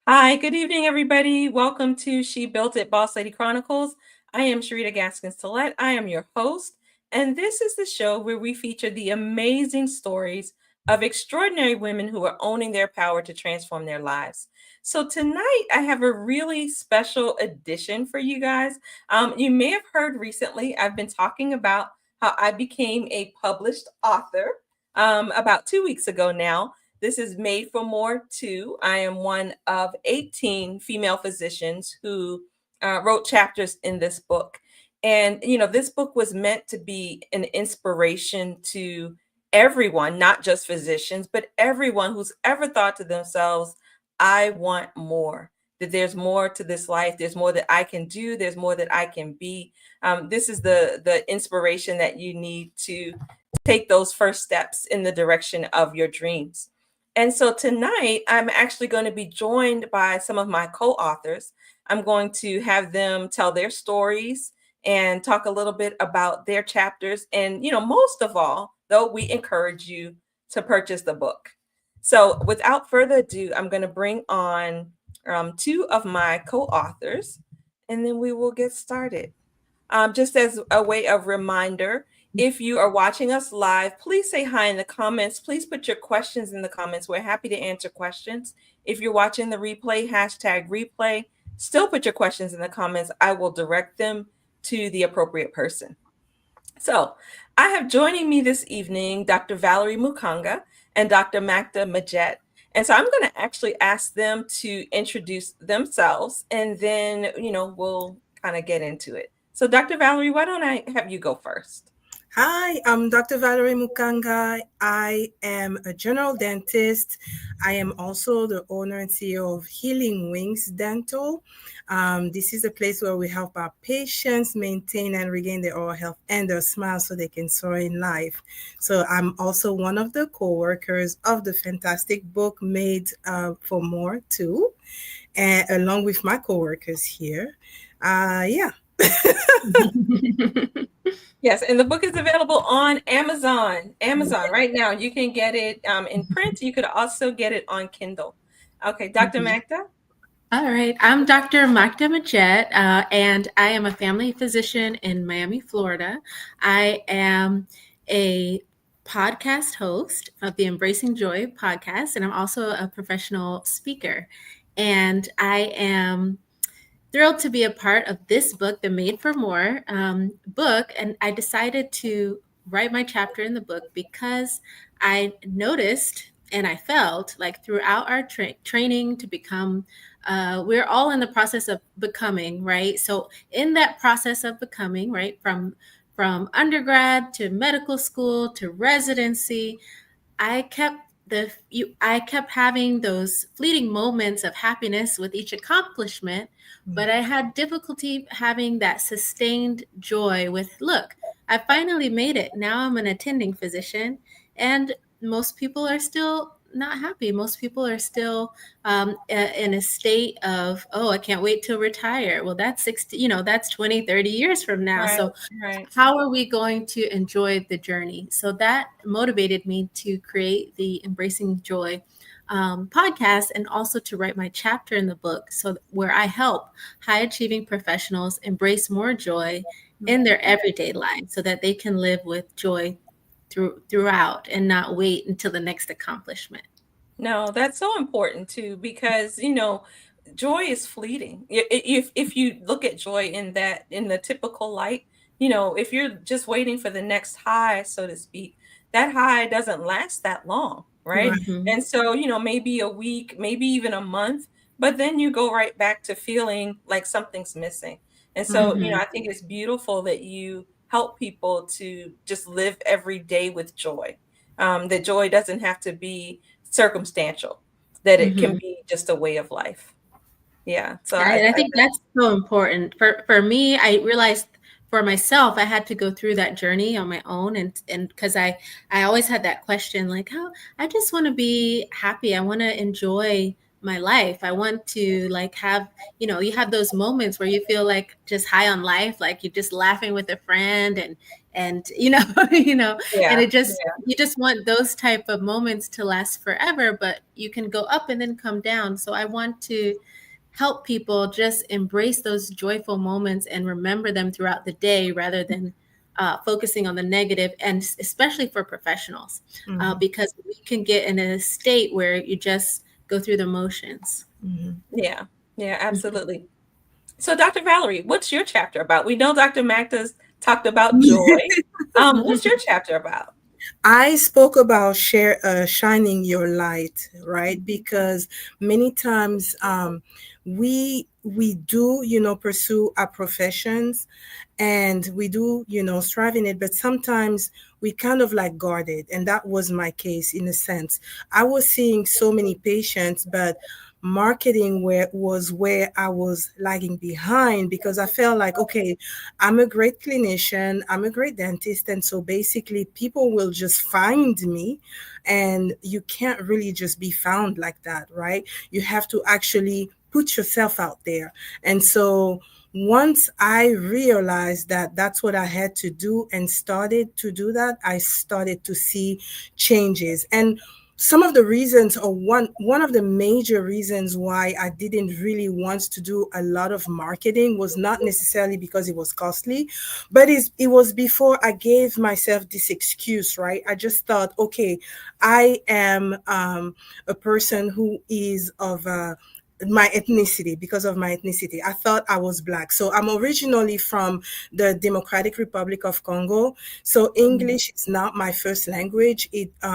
Hi, good evening, everybody. Welcome to She Built It Boss Lady Chronicles. I am Sharita Gaskins Tillett. I am your host, and this is the show where we feature the amazing stories of extraordinary women who are owning their power to transform their lives. So, tonight I have a really special edition for you guys. You may have heard recently, I've been talking about how I became a published author about 2 weeks ago now. This is Made for More 2. I am one of 18 female physicians who wrote chapters in this book. And, this book was meant to be an inspiration to everyone, not just physicians, but everyone who's ever thought to themselves, I want more. That there's more to this life. There's more that I can do. There's more that I can be. This is the inspiration that you need to take those first steps in the direction of your dreams. And so tonight, I'm actually going to be joined by some of my co authors. I'm going to have them tell their stories and talk a little bit about their chapters. And, most of all, though, we encourage you to purchase the book. So without further ado, I'm going to bring on two of my co authors, and then we will get started. Just as a way of reminder, if you are watching us live, please say hi in the comments. Please put your questions in the comments. We're happy to answer questions. If you're watching the replay, hashtag replay, still put your questions in the comments. I will direct them to the appropriate person. So I have joining me this evening Dr. Valerie Mukanga and Dr. Magda Majet. And so I'm going to actually ask them to introduce themselves, and then, we'll kind of get into it. So Dr. Valerie, why don't I have you go first? Hi, I'm Dr. Valerie Mukanga. I am a general dentist. I am also the owner and CEO of Healing Wings Dental. This is a place where we help our patients maintain and regain their oral health and their smile so they can soar in life. So I'm also one of the co-workers of the fantastic book Made for More too, and along with my co-workers here. Yeah. Yes, and the book is available on Amazon. Amazon right now. You can get it in print. You could also get it on Kindle. Okay, Dr. Magda? All right. I'm Dr. Magda Majet, and I am a family physician in Miami, Florida. I am a podcast host of the Embracing Joy podcast, and I'm also a professional speaker. And I am thrilled to be a part of this book, the Made for More book. And I decided to write my chapter in the book because I noticed and I felt like throughout our training to become, we're all in the process of becoming, right? So in that process of becoming, right, from undergrad to medical school to residency, I kept I kept having those fleeting moments of happiness with each accomplishment, but I had difficulty having that sustained joy with, look, I finally made it. Now I'm an attending physician, and most people are still not happy. Most people are still in a state of, oh, I can't wait to retire. Well, that's 60, that's 20, 30 years from now. Right, So right. how are we going to enjoy the journey? So that motivated me to create the Embracing Joy podcast, and also to write my chapter in the book, so where I help high achieving professionals embrace more joy in their everyday life so that they can live with joy throughout and not wait until the next accomplishment. No, that's so important too, because joy is fleeting. If you look at joy in the typical light, if you're just waiting for the next high, so to speak, that high doesn't last that long, right? Mhm. And so, maybe a week, maybe even a month, but then you go right back to feeling like something's missing. And so, Mhm. I think it's beautiful that you help people to just live every day with joy. That joy doesn't have to be circumstantial, that it can Mhm. be just a way of life. Yeah. So I think that's so important. For me, I realized for myself, I had to go through that journey on my own, and because I always had that question, like, how I just want to be happy. I want to enjoy my life. I want to like have, you have those moments where you feel like just high on life, like you're just laughing with a friend and and Yeah. it just you just want those type of moments to last forever, but you can go up and then come down. So I want to help people just embrace those joyful moments and remember them throughout the day rather than focusing on the negative, and especially for professionals, because we can get in a state where you just go through the motions. Yeah. Yeah, absolutely. So, Dr. Valerie, what's your chapter about? We know Dr. Magda's talked about joy. What's your chapter about? I spoke about shining your light, right? Because many times we do, pursue our professions, and we do, strive in it, but sometimes we kind of like guard it. And that was my case in a sense. I was seeing so many patients, but marketing where I was lagging behind, because I felt like, okay, I'm a great clinician, I'm a great dentist, and so basically people will just find me, and you can't really just be found like that, right? You have to actually put yourself out there. And so once I realized that that's what I had to do and started to do that, I started to see changes. And some of the reasons, or one of the major reasons why I didn't really want to do a lot of marketing, was not necessarily because it was costly, but it was before I gave myself this excuse, right? I just thought, okay, I am a person who is of my ethnicity. Because of my ethnicity, I thought I was Black. So I'm originally from the Democratic Republic of Congo. So English is not my first language.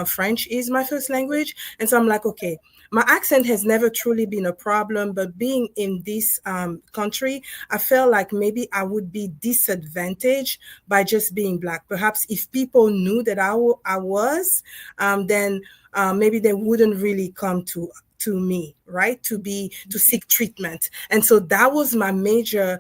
French is my first language. And so I'm like, okay, my accent has never truly been a problem, but being in this country, I felt like maybe I would be disadvantaged by just being Black. Perhaps if people knew that I was, then maybe they wouldn't really come to me, right? To seek treatment. And so that was my major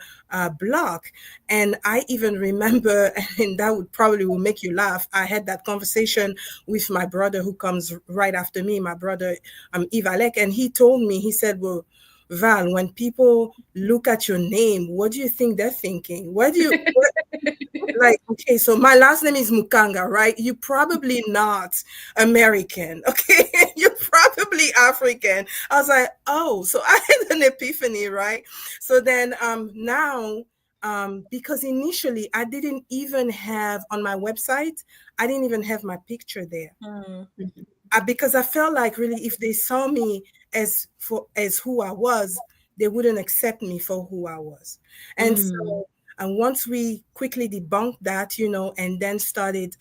block. And I even remember, and that will make you laugh, I had that conversation with my brother who comes right after me, my brother Ivalek, and he told me, he said, well, Val, when people look at your name, what do you think they're thinking? Like, okay, so my last name is Mukanga, right? You're probably not American, okay? You're probably African. I was like, oh, so I had an epiphany, right? So then now, because initially I didn't even have on my website, I didn't even have my picture there. Because I felt like really if they saw me as who I was, they wouldn't accept me for who I was. And so, and once we quickly debunked that, and then started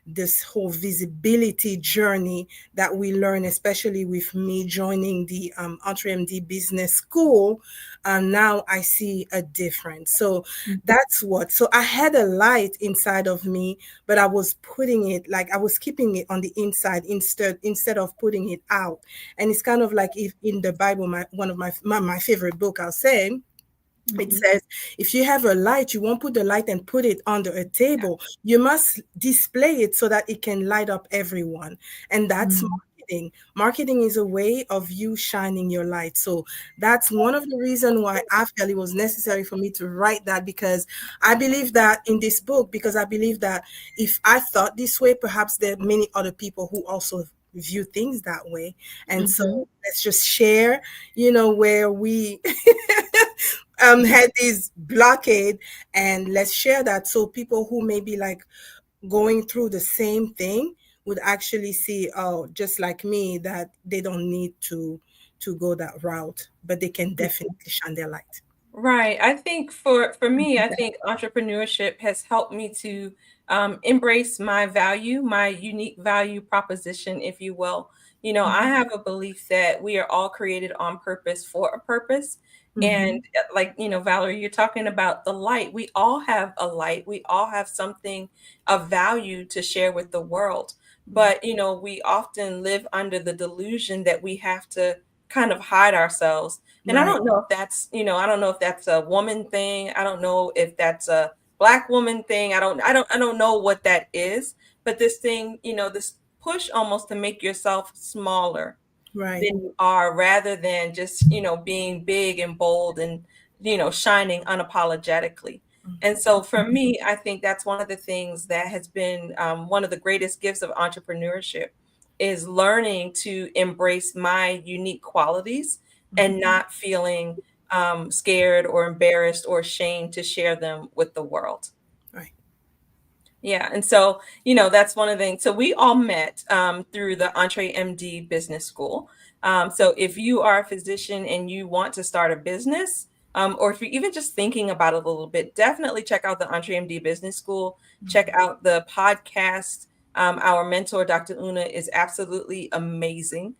this whole visibility journey that we learn, especially with me joining the EntreMD Business School, now I see a difference. So that's what. So I had a light inside of me, but I was putting it, like I was keeping it on the inside instead of putting it out. And it's kind of like if in the Bible, one of my favorite book, I'll say, it says, if you have a light, you won't put the light and put it under a table. You must display it so that it can light up everyone. And that's marketing. Marketing is a way of you shining your light. So that's one of the reasons why I felt it was necessary for me to write that, because I believe that in this book, because I believe that if I thought this way, perhaps there are many other people who also view things that way. And so let's just share, where we had this blockade, and let's share that so people who may be like going through the same thing would actually see, oh, just like me, that they don't need to go that route, but they can definitely shine their light. Right. I think for me, I think entrepreneurship has helped me to embrace my value, my unique value proposition, if you will. I have a belief that we are all created on purpose for a purpose. And like, Valerie, you're talking about the light. We all have a light. We all have something of value to share with the world. But, we often live under the delusion that we have to kind of hide ourselves. And I Right. don't know if that's, I don't know if that's a woman thing. I don't know if that's a Black woman thing. I don't know what that is. But this thing, this push almost to make yourself smaller. Right. than you are, rather than just, being big and bold and, shining unapologetically. And so for me, I think that's one of the things that has been one of the greatest gifts of entrepreneurship is learning to embrace my unique qualities and not feeling scared or embarrassed or ashamed to share them with the world. Right. Yeah, and so, that's one of the things. So we all met through the Entree MD Business School. So if you are a physician and you want to start a business, or if you're even just thinking about it a little bit, definitely check out the Entree MD Business School. Check out the podcast. Our mentor, Dr. Una, is absolutely amazing.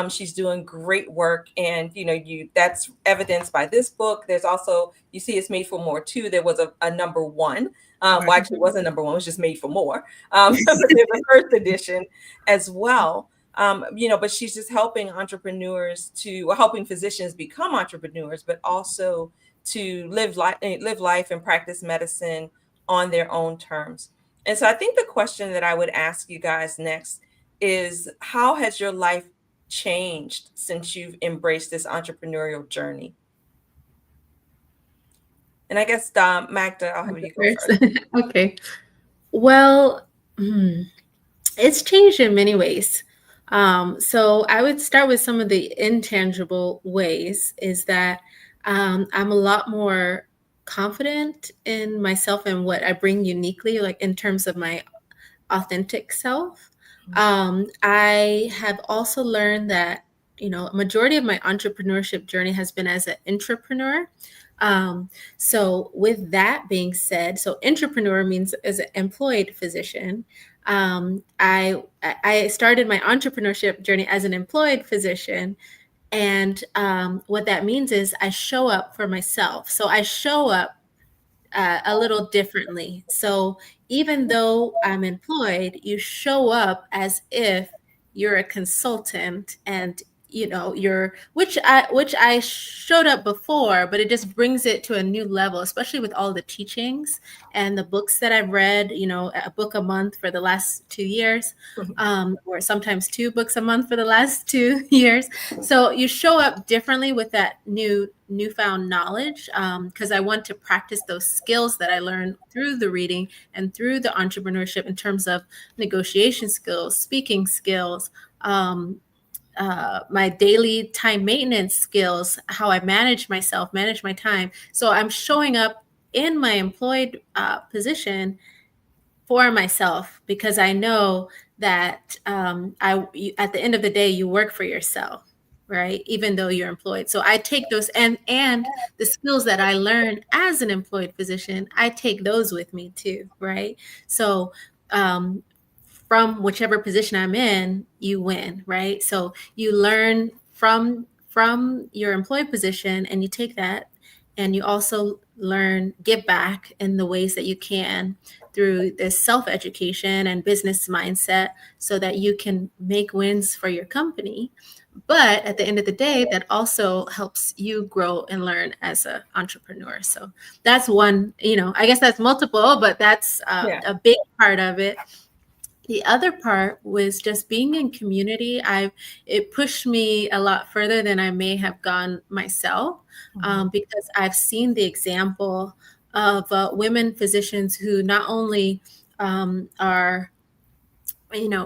She's doing great work, and that's evidenced by this book. There's also, you see, it's Made for More too. There was a number one. Well, actually, it wasn't number one; it was just Made for More. But there's a first edition as well. But she's just helping helping physicians become entrepreneurs, but also to live life and practice medicine on their own terms. And so I think the question that I would ask you guys next is, how has your life changed since you've embraced this entrepreneurial journey? And I guess, Magda, I'll have you go first. Okay. Well, it's changed in many ways. So I would start with some of the intangible ways is that I'm a lot more confident in myself and what I bring uniquely, like in terms of my authentic self. I have also learned that, a majority of my entrepreneurship journey has been as an intrapreneur. So with that being said, so intrapreneur means as an employed physician. I started my entrepreneurship journey as an employed physician. And what that means is I show up for myself. So I show up a little differently. So even though I'm employed, you show up as if you're a consultant, and you're which I showed up before, but it just brings it to a new level, especially with all the teachings and the books that I've read, a book a month for the last 2 years, or sometimes 2 books a month for the last 2 years. So you show up differently with that newfound knowledge, because I want to practice those skills that I learned through the reading and through the entrepreneurship in terms of negotiation skills, speaking skills, my daily time maintenance skills, how I manage myself, manage my time. So I'm showing up in my employed position for myself, because I know that at the end of the day, you work for yourself, right? Even though you're employed. So I take those and the skills that I learned as an employed physician, I take those with me too, right? So from whichever position I'm in, you win, right? So you learn from your employed position, and you take that, and you also give back in the ways that you can through this self-education and business mindset, so that you can make wins for your company. But at the end of the day, that also helps you grow and learn as an entrepreneur. So that's one, I guess that's multiple, but that's a big part of it. The other part was just being in community. It pushed me a lot further than I may have gone myself, because I've seen the example of women physicians who not only are,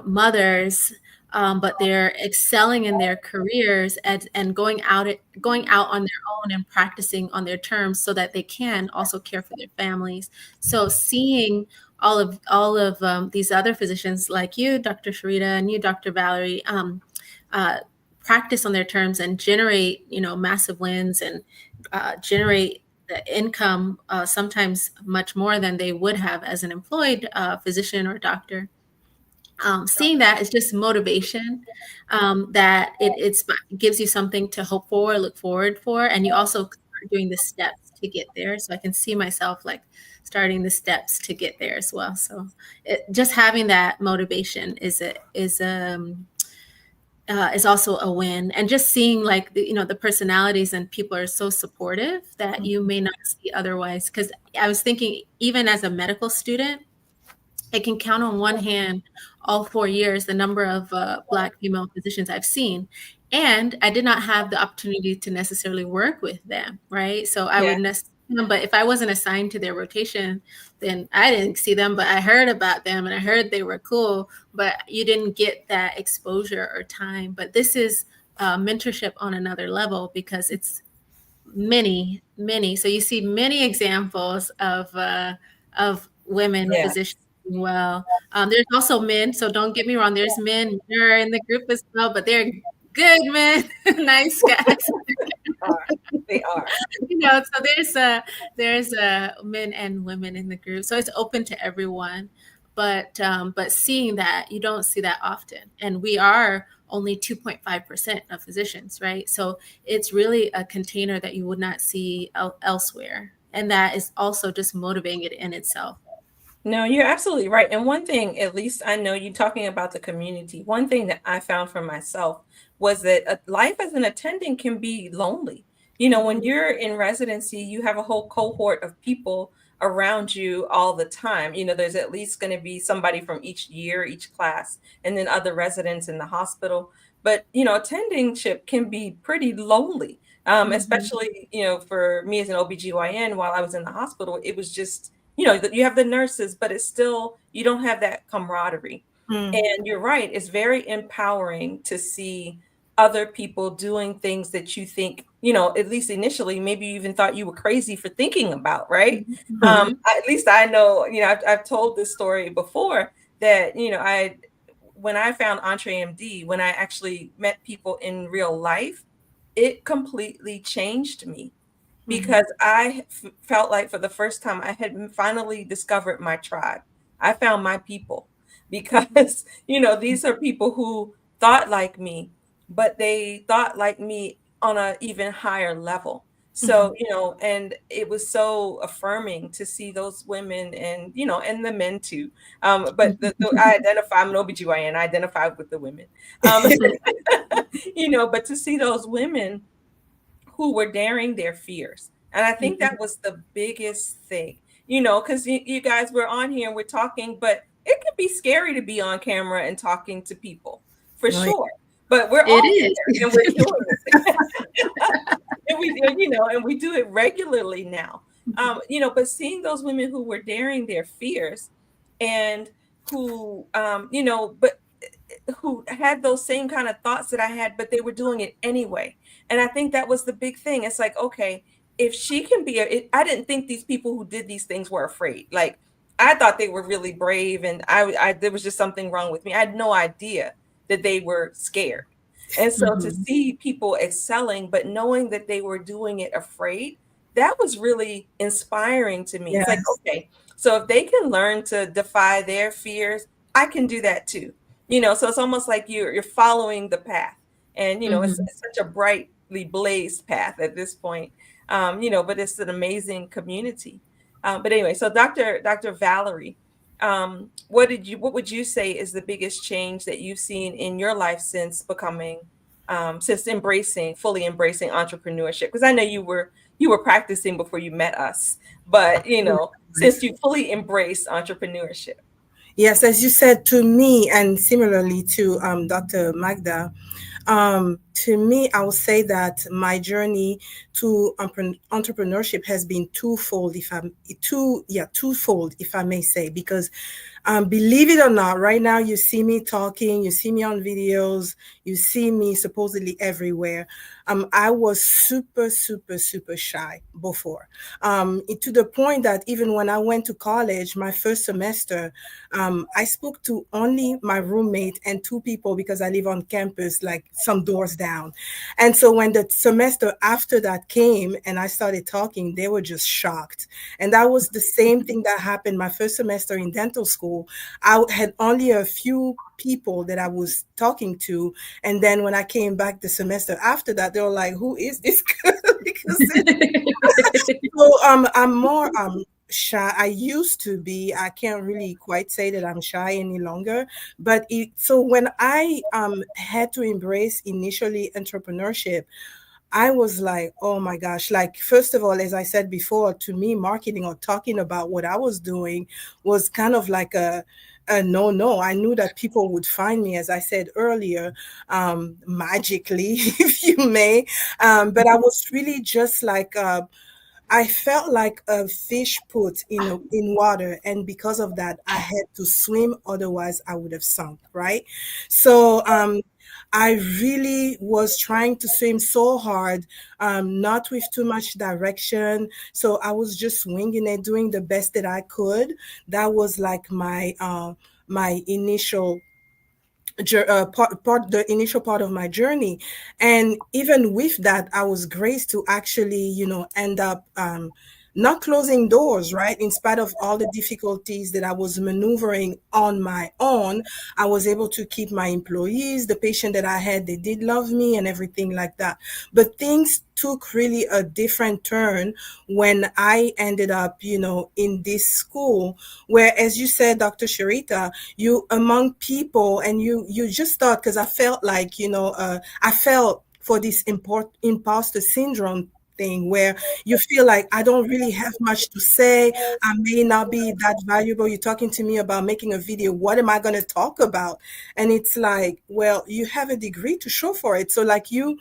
mothers, but they're excelling in their careers and going out on their own and practicing on their terms, so that they can also care for their families. So seeing all of these other physicians like you, Dr. Sharita, and you, Dr. Valerie, practice on their terms and generate, massive wins and generate the income, sometimes much more than they would have as an employed physician or doctor. Seeing that is just motivation, that it gives you something to hope for, look forward for, and you also start doing the steps to get there. So I can see myself like starting the steps to get there as well. So just having that motivation is also a win. And just seeing like the personalities and people are so supportive that you may not see otherwise. Because I was thinking, even as a medical student, I can count on one hand all 4 years the number of Black female physicians I've seen. And I did not have the opportunity to necessarily work with them, right? So I Yeah. would but if I wasn't assigned to their rotation, then I didn't see them, but I heard about them and I heard they were cool, but you didn't get that exposure or time. But this is mentorship on another level because it's many. So you see many examples of women Yeah. physicians doing well. There's also men, so don't get me wrong. There's men that are in the group as well, but they're good men, nice guys. They are. So there's men and women in the group, so it's open to everyone. But seeing that, you don't see that often, and we are only 2.5% of physicians, right? So it's really a container that you would not see elsewhere, and that is also just motivating it in itself. No, you're absolutely right. And one thing, at least I know you talking about the community, one thing that I found for myself was that life as an attending can be lonely. When you're in residency, you have a whole cohort of people around you all the time. There's at least going to be somebody from each year, each class, and then other residents in the hospital. But, attendingship can be pretty lonely, especially, for me as an OBGYN while I was in the hospital, it was just you have the nurses, but it's still, you don't have that camaraderie. And you're right, it's very empowering to see other people doing things that you think, at least initially, maybe you even thought you were crazy for thinking about, right? At least I know, I've told this story before that, when I found EntreMD, when I actually met people in real life, it completely changed me because I felt like for the first time I had finally discovered my tribe. I found my people because, these are people who thought like me, but they thought like me on a even higher level. So, and it was so affirming to see those women and, and the men too. But I identify, I'm an OBGYN, I identify with the women. But to see those women who were daring their fears. And I think that was the biggest thing, because you guys were on here and we're talking, but it can be scary to be on camera and talking to people for Right. sure. But we're It all is. here and we're doing it. and we do it regularly now. But seeing those women who were daring their fears and who, but who had those same kind of thoughts that I had, but they were doing it anyway. And I think that was the big thing. It's like, okay, if she can be, I didn't think these people who did these things were afraid. Like, I thought they were really brave, and there was just something wrong with me. I had no idea that they were scared. And so to see people excelling, but knowing that they were doing it afraid, that was really inspiring to me. It's like, Yes. okay, so if they can learn to defy their fears, I can do that too. So it's almost like you're following the path, and it's such a brightly blazed path at this point. But it's an amazing community. But anyway, so Dr. Valerie, what would you say is the biggest change that you've seen in your life since fully embracing entrepreneurship? Because I know you were practicing before you met us, but since you fully embraced entrepreneurship. Yes, as you said to me, and similarly to Dr. Magda, to me, I would say that my journey to entrepreneurship has been twofold, twofold, if I may say, because believe it or not, right now you see me talking, you see me on videos, you see me supposedly everywhere. I was super, super, super shy before, to the point that even when I went to college, my first semester, I spoke to only my roommate and two people because I live on campus, like some doors down. And so when the semester after that came and I started talking, they were just shocked. And that was the same thing that happened my first semester in dental school. I had only a few people that I was talking to. And then when I came back the semester after that, they were like, who is this girl? So I'm more shy. I used to be. I can't really quite say that I'm shy any longer. But so when I had to embrace initially entrepreneurship, I was like, oh my gosh. Like, first of all, as I said before, to me, marketing or talking about what I was doing was kind of like no. I knew that people would find me, as I said earlier, magically, if you may. But I was really just like, I felt like a fish put in water, and because of that, I had to swim. Otherwise, I would have sunk. Right. So I really was trying to swim so hard, not with too much direction. So I was just winging it, doing the best that I could. That was like my initial the initial part of my journey. And even with that, I was graced to actually, end up not closing doors, right? In spite of all the difficulties that I was maneuvering on my own, I was able to keep my employees, the patient that I had, they did love me and everything like that. But things took really a different turn when I ended up, in this school where, as you said, Dr. Sharita, you among people, and you just thought, because I felt like, I felt for this imposter syndrome thing where you feel like I don't really have much to say. I may not be that valuable. You're talking to me about making a video. What am I going to talk about? And it's like, well, you have a degree to show for it. So like you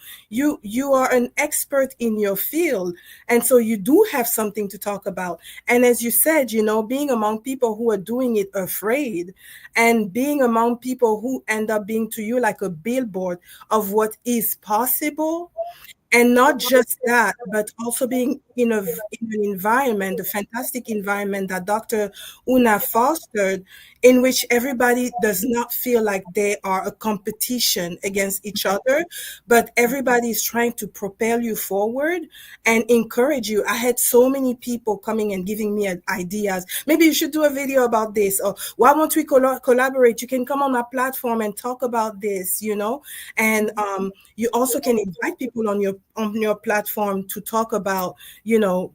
are an expert in your field. And so you do have something to talk about. And as you said, being among people who are doing it afraid, and being among people who end up being to you like a billboard of what is possible. And not just that, but also being in an environment, a fantastic environment that Dr. Una fostered, in which everybody does not feel like they are a competition against each other, but everybody is trying to propel you forward and encourage you. I had so many people coming and giving me ideas. Maybe you should do a video about this, or why won't we collaborate? You can come on my platform and talk about this, and you also can invite people on your platform to talk about,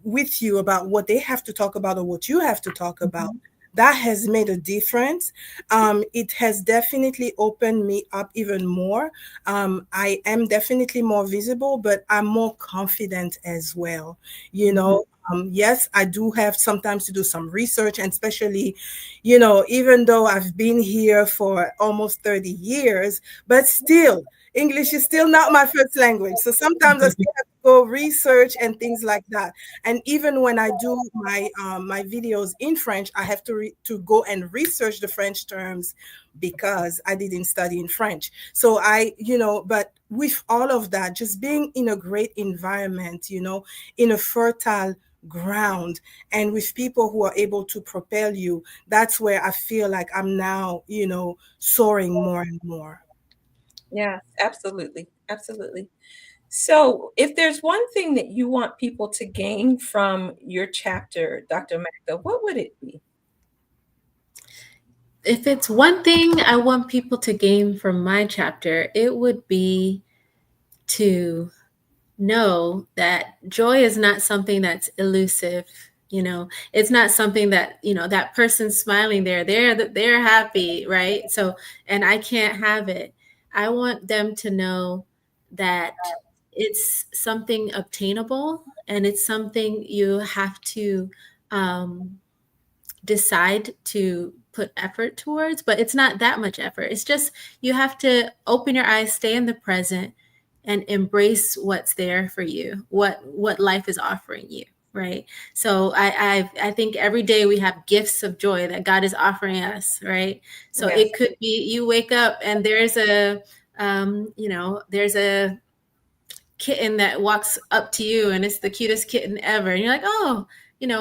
with you about what they have to talk about or what you have to talk about. That has made a difference. It has definitely opened me up even more. I am definitely more visible, but I'm more confident as well. Yes, I do have sometimes to do some research, and especially, even though I've been here for almost 30 years, but still, English is still not my first language. So sometimes I still have to go research and things like that. And even when I do my videos in French, I have to go and research the French terms because I didn't study in French. So but with all of that, just being in a great environment, in a fertile ground, and with people who are able to propel you, that's where I feel like I'm now, soaring more and more. Yes, absolutely. Absolutely. So, if there's one thing that you want people to gain from your chapter, Dr. Magda, what would it be? If it's one thing I want people to gain from my chapter, it would be to know that joy is not something that's elusive. It's not something that, that person smiling there, they're happy, right? So, and I can't have it. I want them to know that it's something obtainable, and it's something you have to decide to put effort towards, but it's not that much effort. It's just you have to open your eyes, stay in the present, and embrace what's there for you, what life is offering you, right? So I think every day we have gifts of joy that God is offering us, right? So Yes. it could be you wake up and there's a there's a kitten that walks up to you and it's the cutest kitten ever, and you're like, oh,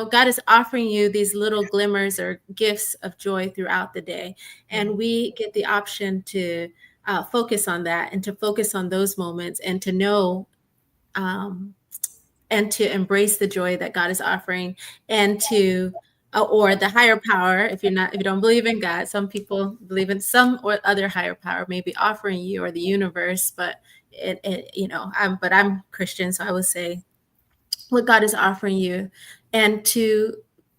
God is offering you these little glimmers or gifts of joy throughout the day. And we get the option to focus on that, and to focus on those moments, and to know and to embrace the joy that God is offering, and to or the higher power. If you don't believe in God, some people believe in some or other higher power may be offering you, or the universe, but I'm Christian, so I would say what God is offering you, and to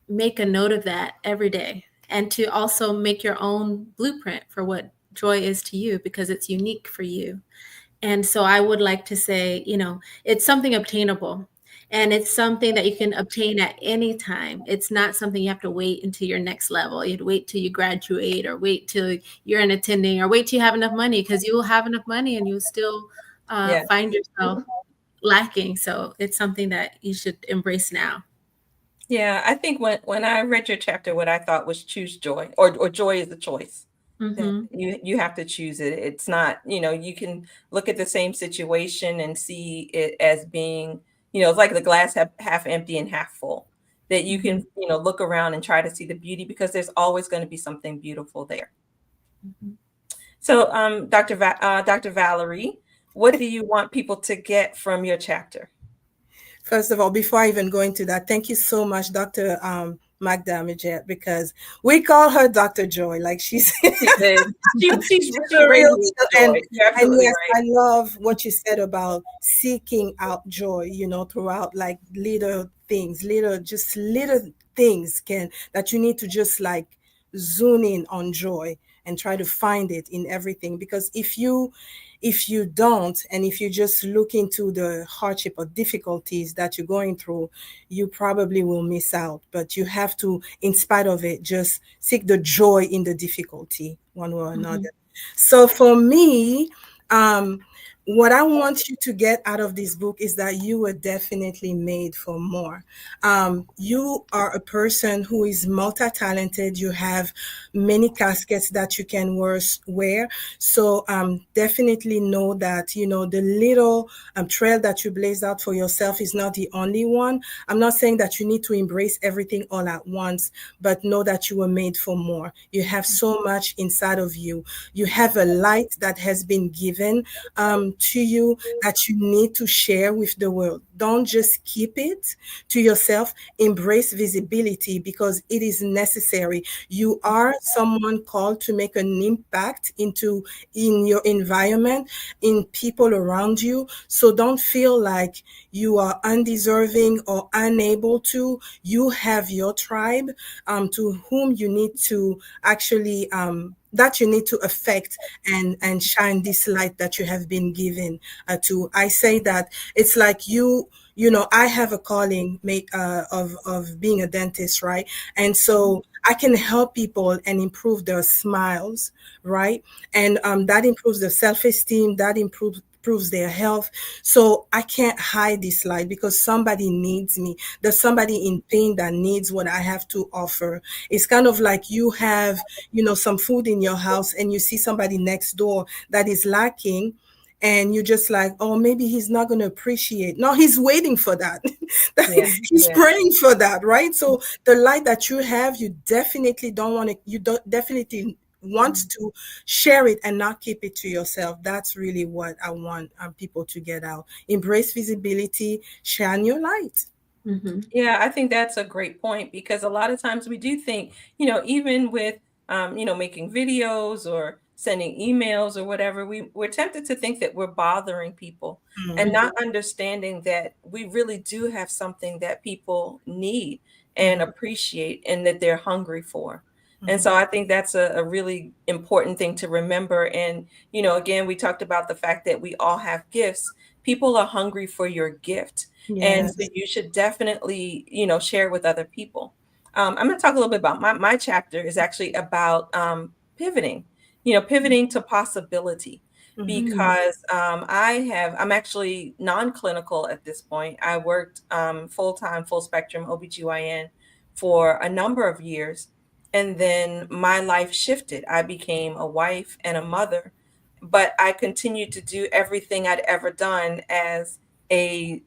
make a note of that every day, and to also make your own blueprint for what joy is to you, because it's unique for you. And so I would like to say, it's something obtainable. And it's something that you can obtain at any time. It's not something you have to wait until your next level. You have to wait till you graduate, or wait till you're in attending, or wait till you have enough money, because you will have enough money and you'll still Yeah. find yourself lacking. So it's something that you should embrace now. Yeah, I think when I read your chapter, what I thought was choose joy, or joy is a choice. That Mm-hmm. you have to choose it. It's not, you can look at the same situation and see it as being, it's like the glass half empty and half full. That you can, look around and try to see the beauty, because there's always going to be something beautiful there. Mm-hmm. So, Dr. Valerie, what do you want people to get from your chapter? First of all, before I even go into that, thank you so much, Dr. Magda Amejette, because we call her Dr. Joy. Like she's She's the real radiates deal. joy. You're And absolutely yes, right. I love what you said about seeking out joy, throughout, like little things, just little things that you need to just like zoom in on joy and try to find it in everything. Because if you don't, and if you just look into the hardship or difficulties that you're going through, you probably will miss out. But you have to, in spite of it, just seek the joy in the difficulty, one way or another. So for me, what I want you to get out of this book is that you were definitely made for more. You are a person who is multi-talented. You have many caskets that you can wear. So definitely know that, the little trail that you blazed out for yourself is not the only one. I'm not saying that you need to embrace everything all at once, but know that you were made for more. You have so much inside of you. You have a light that has been given to you that you need to share with the world. Don't just keep it to yourself. Embrace visibility, because it is necessary. You are someone called to make an impact in your environment, in people around you. So don't feel like you are undeserving or unable to. You have your tribe to whom you need to actually that you need to affect and shine this light that you have been given to. I say that it's like I have a calling of being a dentist, right? And so I can help people and improve their smiles, right? And that improves their self-esteem, that improves their health. So I can't hide this light, because somebody needs me. There's somebody in pain that needs what I have to offer. It's kind of like you have, some food in your house and you see somebody next door that is lacking, and you're just like, oh, maybe he's not going to appreciate. No, he's waiting for that. Yeah, He's yeah. praying for that, right? So the light that you have, you definitely definitely want to share it and not keep it to yourself. That's really what I want people to get out. Embrace visibility, shine your light. Mm-hmm. Yeah, I think that's a great point, because a lot of times we do think, even with, making videos or sending emails or whatever, we're tempted to think that we're bothering people, and not understanding that we really do have something that people need and appreciate, and that they're hungry for. And so I think that's a really important thing to remember. And, again, we talked about the fact that we all have gifts. People are hungry for your gift. And Yes. so you should definitely, share with other people. I'm going to talk a little bit about my chapter is actually about pivoting, pivoting to possibility, because I'm actually non-clinical at this point. I worked full-time, full spectrum OBGYN for a number of years. And then my life shifted. I became a wife and a mother, but I continued to do everything I'd ever done as a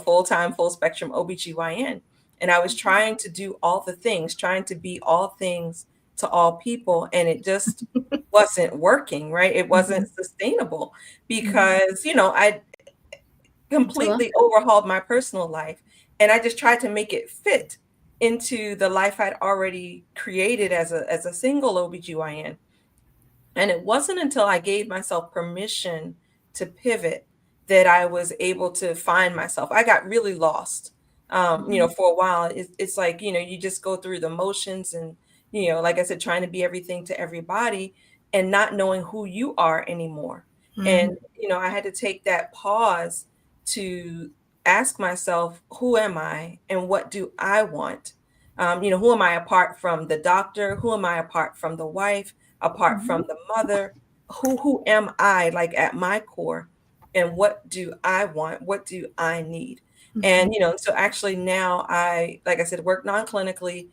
full-time, full spectrum OBGYN. And I was trying to do all the things, trying to be all things to all people, and it just wasn't working, right? It wasn't sustainable, because I completely overhauled my personal life, and I just tried to make it fit into the life I'd already created as a single OBGYN. And it wasn't until I gave myself permission to pivot that I was able to find myself. I got really lost. For a while, it's like, you just go through the motions, and, like I said, trying to be everything to everybody and not knowing who you are anymore. And, I had to take that pause to ask myself, who am I and what do I want? Who am I apart from the doctor? Who am I apart from the wife? Apart Mhm. from the mother? Who am I, like, at my core? And what do I want? What do I need? Mhm. And so actually now I, like I said, work non-clinically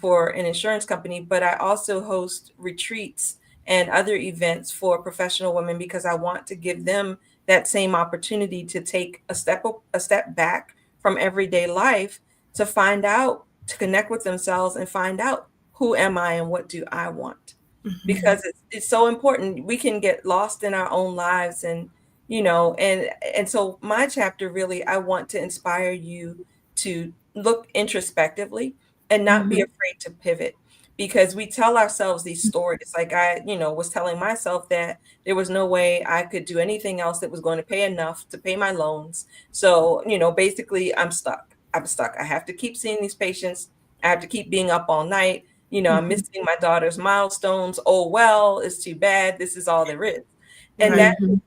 for an insurance company, but I also host retreats and other events for professional women because I want to give them that same opportunity to take a step back from everyday life to find out, to connect with themselves and find out, who am I and what do I want? Mhm. Because it's so important. We can get lost in our own lives, and so my chapter, really, I want to inspire you to look introspectively and not be Mhm. afraid to pivot, because we tell ourselves these stories. Like I, was telling myself that there was no way I could do anything else that was going to pay enough to pay my loans. So, basically I'm stuck. I'm stuck. I have to keep seeing these patients. I have to keep being up all night. I'm Mhm. missing my daughter's milestones. Oh, well, it's too bad. This is all there is. And Right. that, Mhm.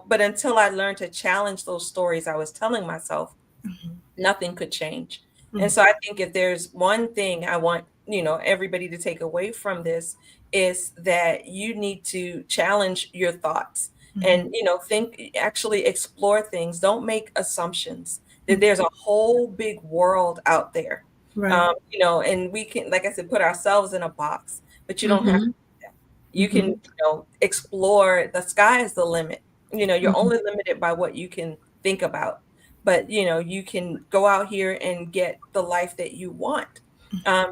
but until I learned to challenge those stories I was telling myself, Mhm. nothing could change. And Mhm. so I think if there's one thing I want, everybody to take away from this, is that you need to challenge your thoughts Mhm. and, think, actually explore things. Don't make assumptions that Mhm. there's a whole big world out there. Right. And we can, like I said, put ourselves in a box, but you don't have to Mhm. do that. You can, Mhm. explore. The sky is the limit. You're Mhm. only limited by what you can think about, but you can go out here and get the life that you want.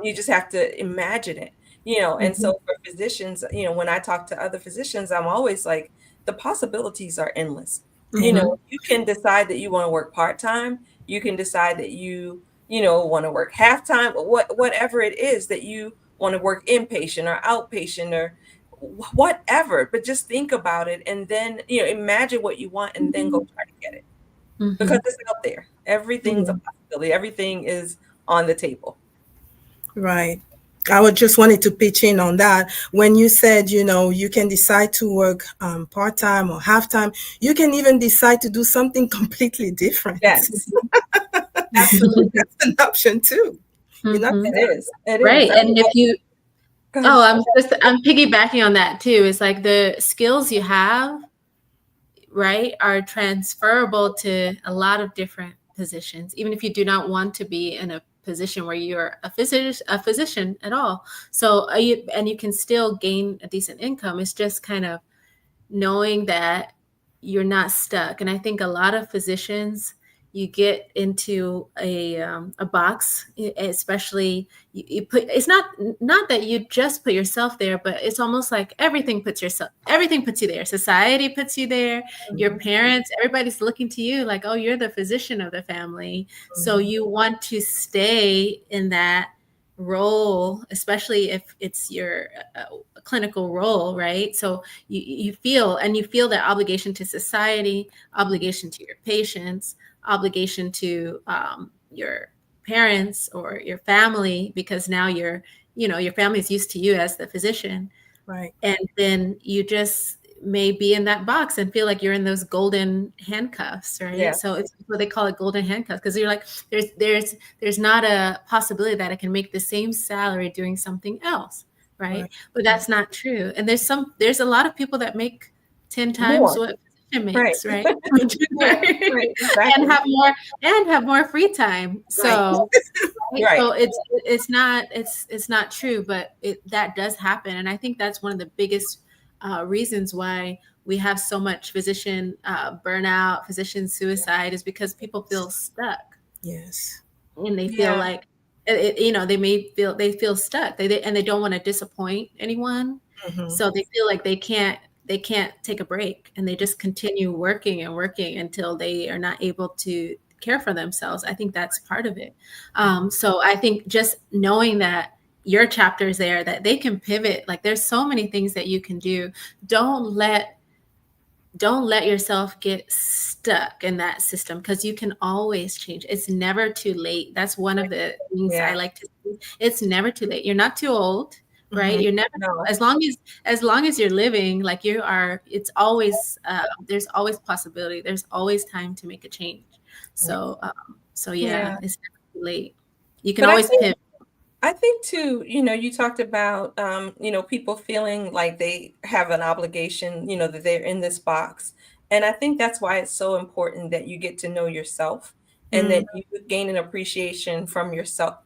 You just have to imagine it. And Mhm. so for physicians, when I talk to other physicians, I'm always like, the possibilities are endless. Mhm. You can decide that you want to work part-time. You can decide that you want to work half-time, or whatever it is that you want to work, inpatient or outpatient or whatever. But just think about it, and then imagine what you want, and then go try to get it, because Mhm. it's out there. Everything's a Yeah. possibility. Everything is on the table. Right. I would just wanted to pitch in on that. When you said, you can decide to work part-time or half-time, you can even decide to do something completely different. Yes, Mhm. absolutely. That's an option too. You're not Mhm. It is. It is. Right. I mean, And if you go ahead. oh, I'm piggybacking on that too. It's like the skills you have, right, are transferable to a lot of different positions, even if you do not want to be in a position where you're a physician at all. So you can still gain a decent income. It's just kind of knowing that you're not stuck. And I think a lot of physicians, you get into a box, especially you put, it's not that you just put yourself there, but it's almost like everything puts you there. Society puts you there, your Mhm. parents, everybody's looking to you like, oh, you're the physician of the family. So Mhm. you want to stay in that role, especially if it's your clinical role, right? So you feel that obligation to society, obligation to your patients, obligation to your parents or your family, because now your family is used to you as the physician, Right. and then you just may be in that box and feel like you're in those golden handcuffs, right? So Yes. it's what they call it, golden handcuffs, because you're like, there's not a possibility that I can make the same salary doing something else, right? Right. But Mhm. that's not true. And there's a lot of people that make 10 times More. what physician Right. makes, right? Right. Right. and Exactly. have more free time. Right. So right, Right. so it's not true, but that does happen, and I think that's one of the biggest reasons why we have so much physician burnout, physician suicide, is because people feel stuck, Yes. and they feel Yeah. like they feel stuck. And they don't want to disappoint anyone, Mhm. so they feel like they can't take a break, and they just continue working and working until they are not able to care for themselves. I think that's part of it. So I think just knowing that your chapter is there, that they can pivot. Like, there's so many things that you can do. Don't let don't let yourself get stuck in that system, because you can always change. It's never too late. That's one of the things I Yeah. like to see. It's never too late. You're not too old, right? You're never, No. as long as you're living, like you are, it's always there's always possibility. There's always time to make a change. So Yeah. it's never too late. You can But always pivot. I think too, you talked about, people feeling like they have an obligation, that they're in this box. And I think that's why it's so important that you get to know yourself and that you gain an appreciation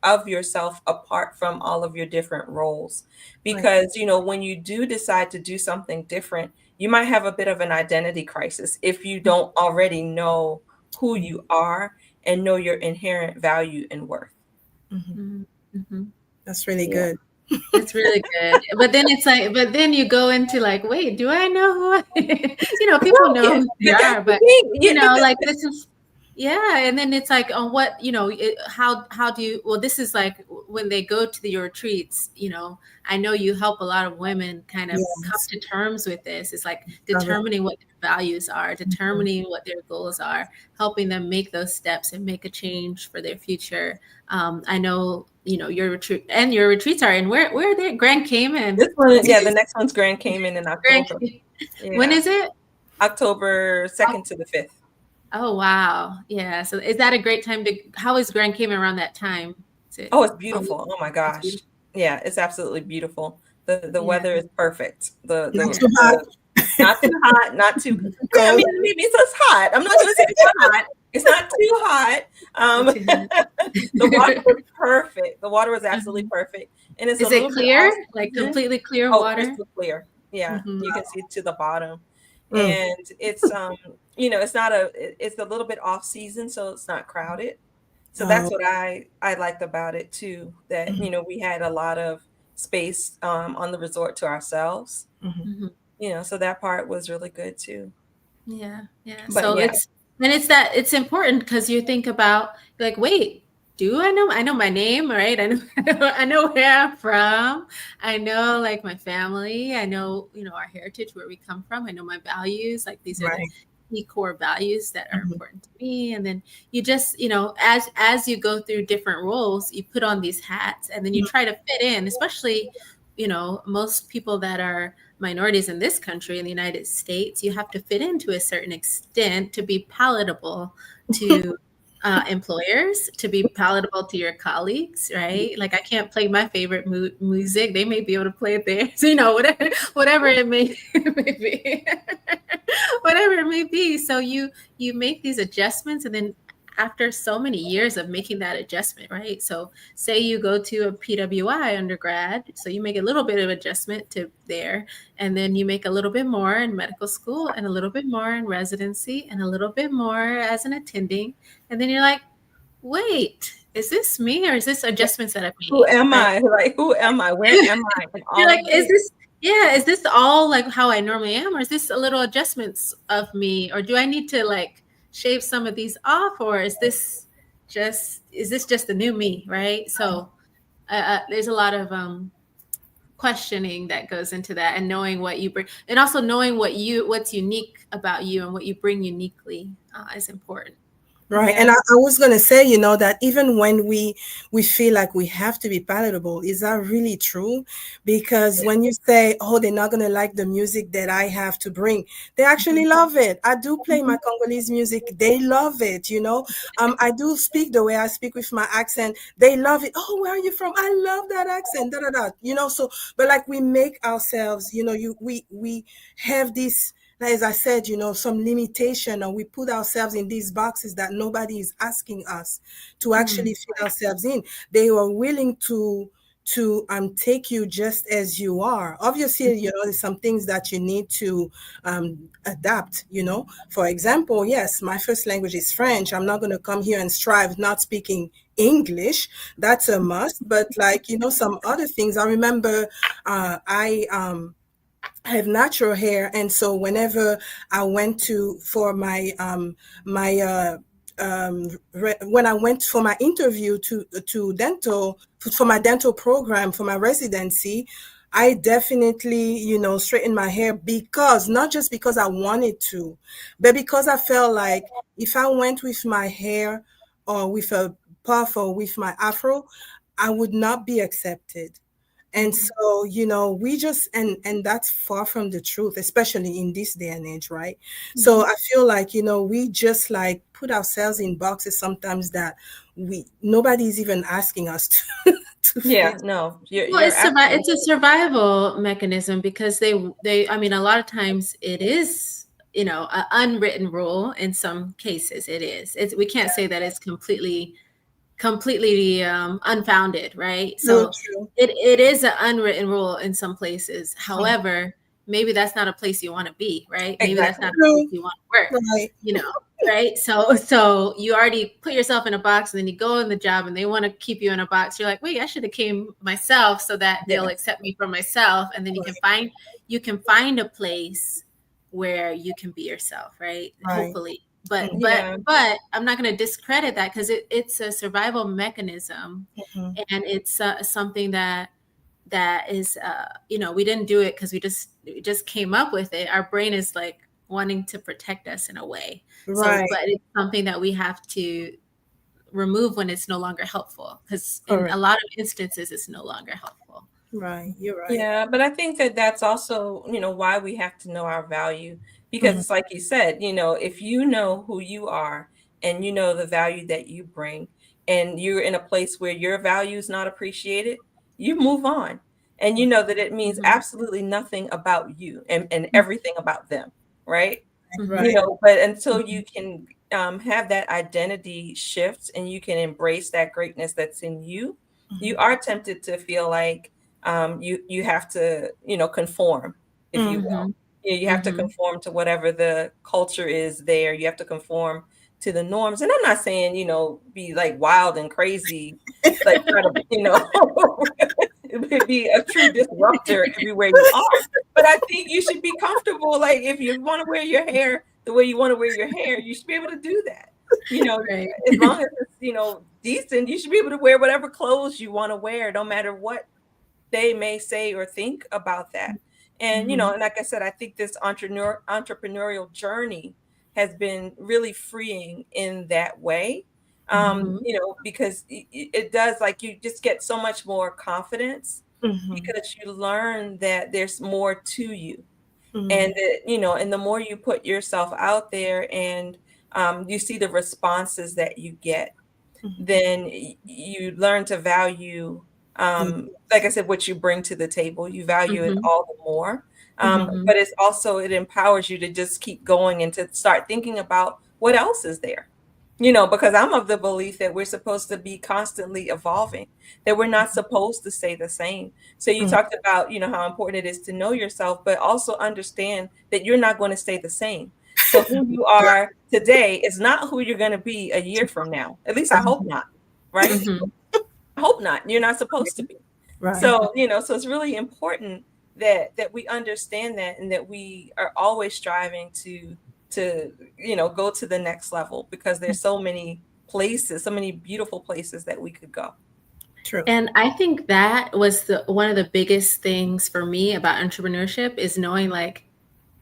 of yourself apart from all of your different roles. Because, when you do decide to do something different, you might have a bit of an identity crisis if you don't already know who you are and know your inherent value and worth. That's really Yeah. good. It's really good. But then it's like, but then you go into like, wait, do I know who people know who they are, but like this is, yeah. And then it's like, on what, how do you, well, this is like when they go to your retreats, I know you help a lot of women kind of come to terms with this. It's like determining what their values are, determining what their goals are, helping them make those steps and make a change for their future. I know, your retreats are in where are they? Grand Cayman. This one, the next one's Grand Cayman in October. When is it? October 2nd to the 5th. Oh, wow. Yeah. So is that a great time how is Grand Cayman around that time? It's beautiful. Oh my gosh. Yeah, it's absolutely beautiful. The weather is perfect. Not too hot. Not too hot, not too cold. I mean, maybe it's hot. I'm not going to say it's hot. It's not too hot. The water was perfect. The water was absolutely perfect. And it's is it clear? Like completely clear water? Crystal clear. Yeah, you can see to the bottom. And it's it's a little bit off season, so it's not crowded. So that's what I liked about it too, that we had a lot of space on the resort to ourselves. So that part was really good too. Yeah. But so it's important because you think about like, wait, do I know my name, right? I know where I'm from. I know like my family. I know, our heritage, where we come from. I know my values. Like these are the key core values that are important to me. And then you just, as you go through different roles, you put on these hats and then you try to fit in, especially, most people that are minorities in this country, in the United States, you have to fit in to a certain extent to be palatable to employers, to be palatable to your colleagues, right? Like I can't play my favorite music. They may be able to play it there. So, whatever it may be, whatever it may be. So you make these adjustments, and then after so many years of making that adjustment, right? So say you go to a PWI undergrad, so you make a little bit of adjustment to there, and then you make a little bit more in medical school and a little bit more in residency and a little bit more as an attending. And then you're like, wait, is this me or is this adjustments that I've made? Who am I? Like, who am I? Where am I? You're like, is this all like how I normally am? Or is this a little adjustments of me? Or do I need to like shave some of these off, or is this just the new me, right? So there's a lot of questioning that goes into that, and knowing what you bring, and also knowing what's unique about you and what you bring uniquely is important. Right. And I was going to say, that even when we feel like we have to be palatable, is that really true? Because when you say, oh, they're not going to like the music that I have to bring, they actually love it. I do play my Congolese music. They love it. I do speak the way I speak with my accent. They love it. Oh, where are you from? I love that accent. Da, da, da. So, but like we make ourselves, we have this, as I said, some limitation, or we put ourselves in these boxes that nobody is asking us to actually fit ourselves in. They were willing to take you just as you are. Obviously, there's some things that you need to adapt, For example, yes, my first language is French. I'm not going to come here and strive not speaking English. That's a must. But some other things, I remember I have natural hair, and so whenever I went for my when I went for my interview to dental, for my dental program, for my residency, I definitely, straightened my hair, not just because I wanted to, but because I felt like if I went with my hair or with a puff or with my afro, I would not be accepted. And so, we just, and that's far from the truth, especially in this day and age, right? So I feel like, we just like put ourselves in boxes sometimes that nobody's even asking us to Yeah, fit. no, Well, you're absolutely it's a survival mechanism because I mean, a lot of times it is, an unwritten rule. In some cases, it is. We can't say that it's completely unfounded, right? True, So true. it is an unwritten rule in some places. However, maybe that's not a place you want to be, right? Maybe that's exactly. not a place True. you want to work, Right. right? So you already put yourself in a box, and then you go in the job and they want to keep you in a box. You're like, wait, I should have came myself so that they'll Yeah. accept me for myself. And then you can find a place where you can be yourself, right? Right. Hopefully. But Yeah. I'm not going to discredit that because it's a survival mechanism, Mhm. and it's something that is we didn't do it because we just came up with it. Our brain is like wanting to protect us in a way. So, Right. but it's something that we have to remove when it's no longer helpful, because in Correct. a lot of instances it's no longer helpful. Right. You're right. Yeah, but I think that that's also, why we have to know our value, because Mhm. it's like you said, if you know who you are and you know the value that you bring, and you're in a place where your value is not appreciated, you move on. And you know that it means Mhm. absolutely nothing about you and everything about them, right? Mhm. Right. But until you can have that identity shift and you can embrace that greatness that's in you, you Mhm. are tempted to feel like you have to conform, if you will. Mhm. You have to Mhm. conform to whatever the culture is there. You have to conform to the norms. And I'm not saying be like wild and crazy, like try to be a true disruptor everywhere you are. But I think you should be comfortable. Like if you want to wear your hair the way you want to wear your hair, you should be able to do that. Right. As long as it's decent, you should be able to wear whatever clothes you want to wear, no matter what they may say or think about that. And Mhm. and like I said, I think this entrepreneurial journey has been really freeing in that way. Mhm. Because it does, like, you just get so much more confidence Mhm. because you learn that there's more to you, and Mhm. that, and the more you put yourself out there and you see the responses that you get, Mhm. then you learn to value, like I said, what you bring to the table. You value it Mhm. all the more. Mhm. But it empowers you to just keep going and to start thinking about what else is there. Because I'm of the belief that we're supposed to be constantly evolving, that we're not supposed to stay the same. So you Mhm. talked about, how important it is to know yourself, but also understand that you're not going to stay the same. So who you are today is not who you're going to be a year from now. At least I hope not, right? Mhm. I hope not. You're not supposed to be. Right. So, so it's really important that we understand that, and that we are always striving to go to the next level, because there's so many places, so many beautiful places that we could go. True. And I think that was one of the biggest things for me about entrepreneurship is knowing, like,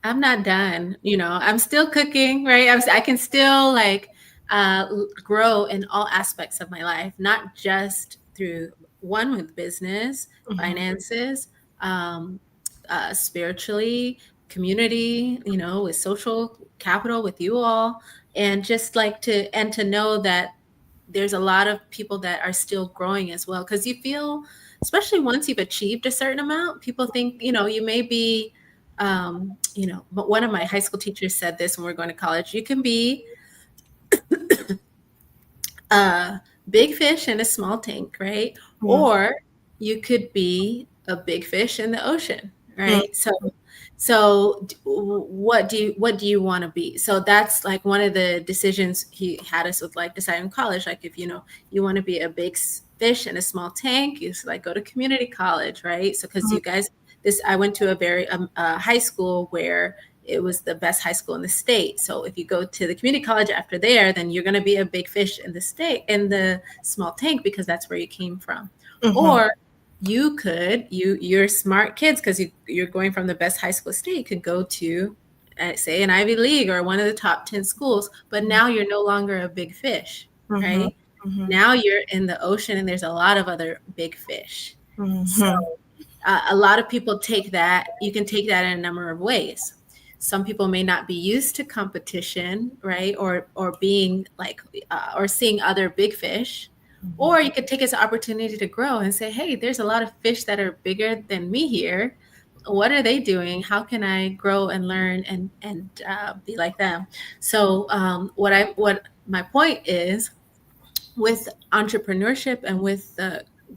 I'm not done. I'm still cooking, right? I can still grow in all aspects of my life, not just through one with business, Mhm. finances, um, spiritually, community, with social capital with you all, and just like to know that there's a lot of people that are still growing as well. Because you feel, especially once you've achieved a certain amount, people think, you may be, but one of my high school teachers said this when we we're going to college: you can be a big fish in a small tank, right? Mhm. Or you could be a big fish in the ocean, Mhm. right? What do you want to be? So that's like one of the decisions he had us with, like deciding college. Like if you want to be a big fish in a small tank, you like go to community college, right? So because Mhm. you guys, I went to a very high school where it was the best high school in the state. So if you go to the community college after there, then you're going to be a big fish in the state, in the small tank, because that's where you came from. Mhm. Or you're smart kids because you're going from the best high school state. You could go to, say, an Ivy League or one of the top 10 schools, but now you're no longer a big fish, Mhm. right? Mhm. Now you're in the ocean and there's a lot of other big fish. So Mhm. a lot of people take that, you can take that in a number of ways. Some people may not be used to competition, right? Or being like, or seeing other big fish. Or you could take it as an opportunity to grow and say, hey, there's a lot of fish that are bigger than me here. What are they doing? How can I grow and learn and be like them? So what my point is with entrepreneurship and with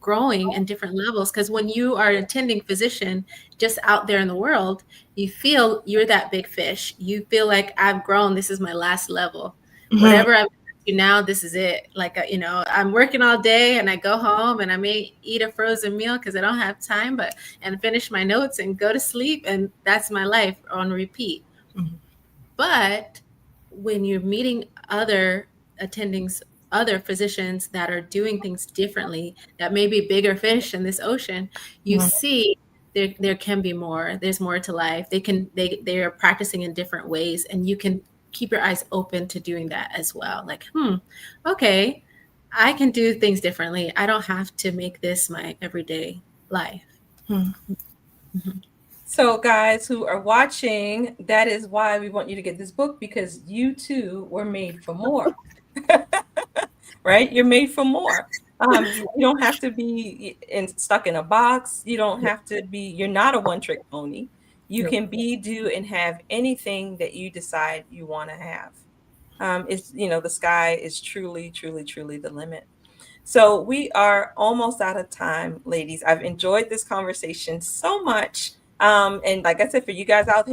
growing in different levels, because when you are attending physician just out there in the world, you feel you're that big fish. You feel like I've grown. This is my last level. Whatever I'm now, this is it. Like, I'm working all day and I go home and I may eat a frozen meal because I don't have time, and finish my notes and go to sleep. And that's my life on repeat. But when you're meeting other attendings, other physicians that are doing things differently, that may be bigger fish in this ocean, you see there can be more. There's more to life. They are practicing in different ways, and you can keep your eyes open to doing that as well. Like, okay, I can do things differently. I don't have to make this my everyday life. So guys who are watching, that is why we want you to get this book, because you too were made for more. Right? You're made for more. You don't have to be stuck in a box. You don't have to be, you're not a one-trick pony. You can be, do, and have anything that you decide you want to have. It's, the sky is truly, truly, truly the limit. So we are almost out of time, ladies. I've enjoyed this conversation so much. And like I said, for you guys out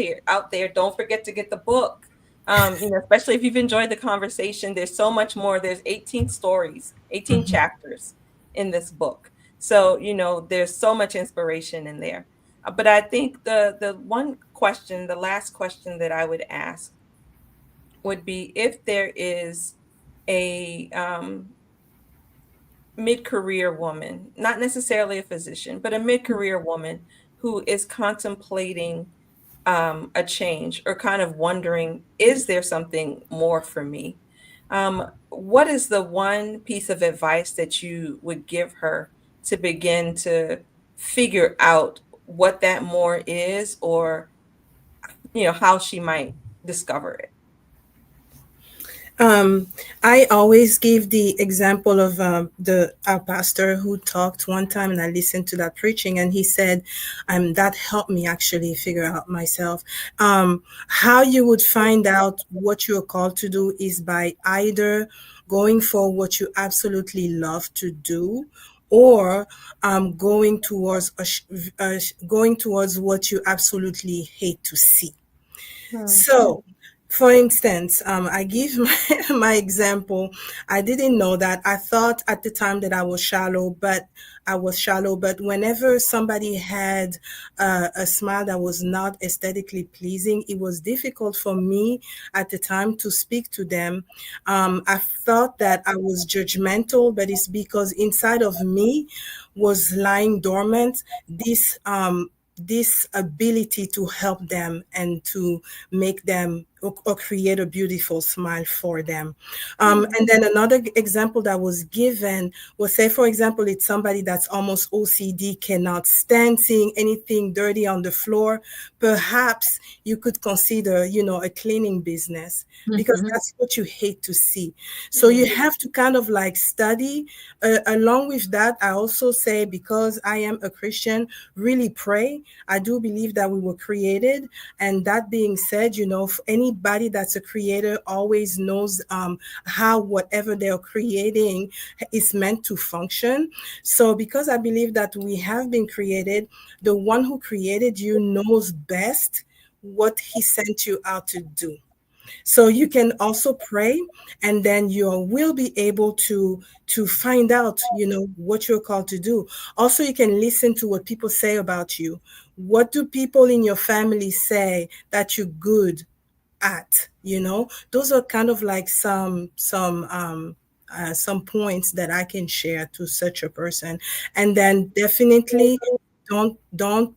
there, don't forget to get the book. Especially if you've enjoyed the conversation, there's so much more. There's 18 stories, 18 chapters in this book. So, there's so much inspiration in there. But I think the one question, the last question that I would ask would be, if there is a mid-career woman, not necessarily a physician, but a mid-career woman who is contemplating a change, or kind of wondering, is there something more for me? What is the one piece of advice that you would give her to begin to figure out what that more is, or how she might discover it? I always give the example of our pastor who talked one time, and I listened to that preaching, and he said that helped me actually figure out myself. How you would find out what you're called to do is by either going for what you absolutely love to do, or going towards what you absolutely hate to see. So, for instance, I give my example. I didn't know that. I thought at the time that I was shallow, but whenever somebody had a smile that was not aesthetically pleasing, it was difficult for me at the time to speak to them. I thought that I was judgmental, but it's because inside of me was lying dormant this ability to help them and to make them or create a beautiful smile for them. And then another example that was given was, say, for example, it's somebody that's almost OCD, cannot stand seeing anything dirty on the floor. Perhaps you could consider, a cleaning business, because that's what you hate to see. So you have to kind of like study. Along with that, I also say, because I am a Christian, really pray. I do believe that we were created. And that being said, anybody that's a creator always knows how whatever they're creating is meant to function. So because I believe that we have been created, the one who created you knows best what he sent you out to do. So you can also pray, and then you will be able to find out, what you're called to do. Also, you can listen to what people say about you. What do people in your family say that you're good at? Those are kind of like some points that I can share to such a person. And then definitely don't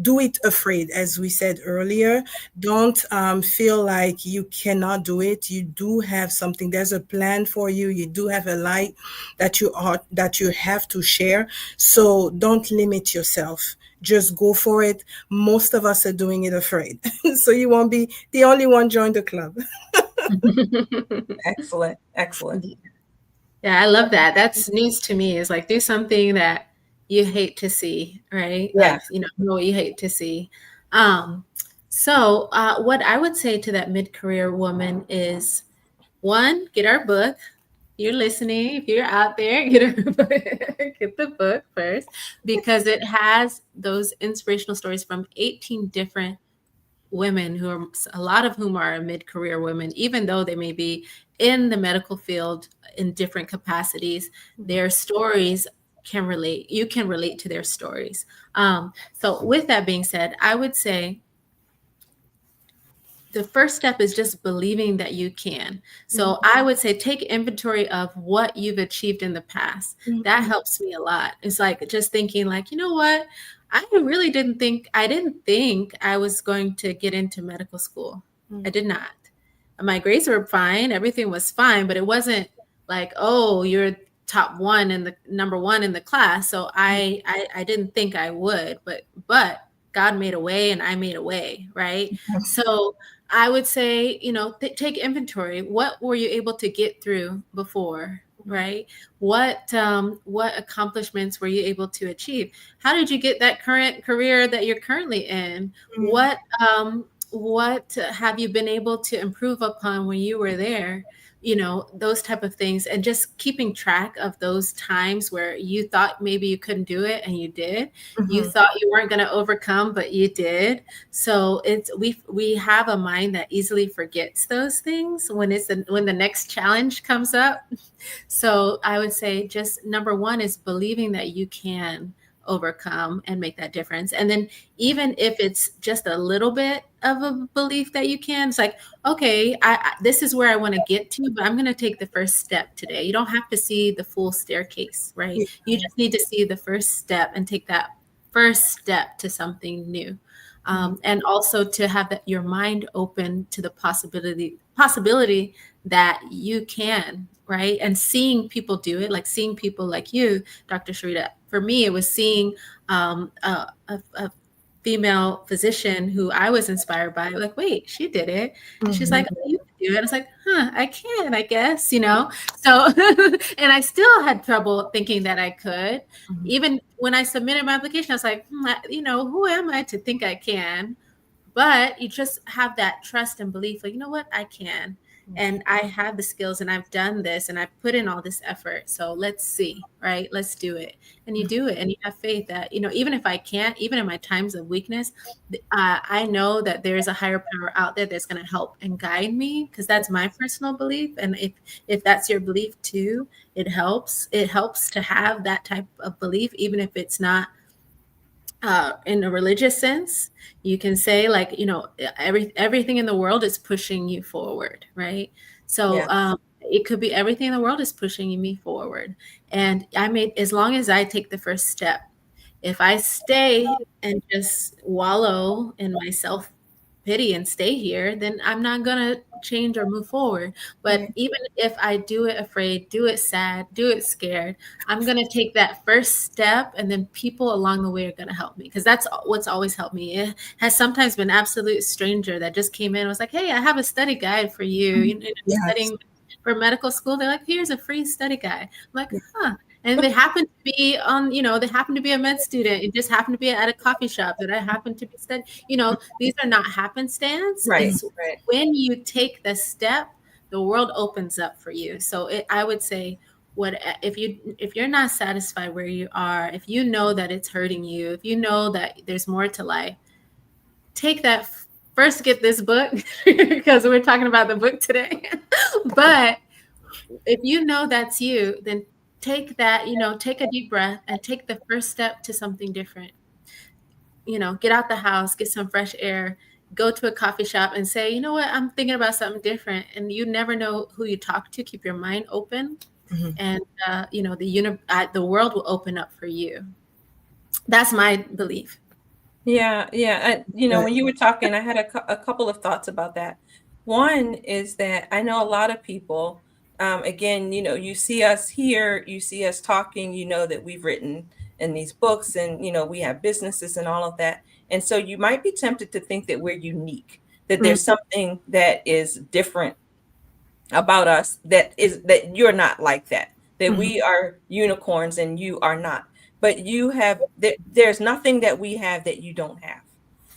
do it afraid. As we said earlier, don't feel like you cannot do it. You do have something. There's a plan for you. You do have a light that you have to share. So don't limit yourself. just go for it. Most of us are doing it afraid. So you won't be the only one join the club. Excellent. Excellent. Yeah, I love that. That's news to me. Is like do something that you hate to see, right? Yeah. Like, you know what you hate to see. So what I would say to that mid-career woman is, one, get our book. You're listening. If you're out there, get our book. Get the book first, because it has those inspirational stories from 18 different women who are, a lot of whom are mid-career women, even though they may be in the medical field in different capacities. Their stories can relate. You can relate to their stories. So with that being said, I would say the first step is just believing that you can. So I would say take inventory of what you've achieved in the past. That helps me a lot. It's like just thinking like, you know what? I didn't think I was going to get into medical school. I did not. My grades were fine. Everything was fine, but it wasn't like, oh, you're top one in the number one in the class. So I didn't think I would, but God made a way and I made a way. Right. So I would say, you know, take inventory. What were you able to get through before, right? What accomplishments were you able to achieve? How did you get that current career that you're currently in? What have you been able to improve upon when you were there? You know, those type of things, and just keeping track of those times where you thought maybe you couldn't do it and you did. You thought you weren't going to overcome, but you did. So it's we have a mind that easily forgets those things when the next challenge comes up. So I would say just number one is believing that you can overcome and make that difference. And then even if it's just a little bit of a belief that you can, it's like, okay, this is where I want to get to, but I'm going to take the first step today. You don't have to see the full staircase, right? You just need to see the first step and take that first step to something new. And also to have your mind open to the possibility that you can, right? And seeing people do it, like seeing people like you, Dr. Sharita. For me, it was seeing a female physician who I was inspired by. Like, wait, she did it. And she's like, oh, you can do it. I was like, I can, I guess, you know. So, and I still had trouble thinking that I could. Even when I submitted my application, I was like, you know, who am I to think I can? But you just have that trust and belief, like, you know what, I can. And I have the skills and I've done this and I've put in all this effort. So let's see, right? Let's do it. And you do it and you have faith that, you know, even if I can't, even in my times of weakness, I know that there is a higher power out there that's going to help and guide me, because that's my personal belief. And if that's your belief too, it helps. It helps to have that type of belief, even if it's not in a religious sense. You can say, like, you know, everything in the world is pushing you forward, right? So it could be everything in the world is pushing me forward. And as long as I take the first step, if I stay and just wallow in my self-pity and stay here, then I'm not going to change or move forward. But even if I do it afraid, do it sad, do it scared, I'm going to take that first step, and then people along the way are going to help me, because that's what's always helped me. It has sometimes been an absolute stranger that just came in and was like, hey, I have a study guide for you. You know, studying for medical school. They're like, here's a free study guide. I'm like, huh. And they happen to be they happen to be a med student. It just happened to be at a coffee shop that I happen to be studying. You know, these are not happenstance. Right. When you take the step, the world opens up for you. So I would say, if you're not satisfied where you are, if you know that it's hurting you, if you know that there's more to life, take that first. Get this book, because we're talking about the book today. But if you know that's you, then take that, take a deep breath and take the first step to something different. Get out the house, get some fresh air, go to a coffee shop and say, you know what, I'm thinking about something different. And you never know who you talk to. Keep your mind open. And, the world will open up for you. That's my belief. Yeah. When you were talking, I had a couple of thoughts about that. One is that I know a lot of people, again, you see us here, you see us talking, that we've written and these books, and we have businesses and all of that. And so you might be tempted to think that we're unique, that there's something that is different about us, that you're not like that we are unicorns and you are not. But there's nothing that we have that you don't have.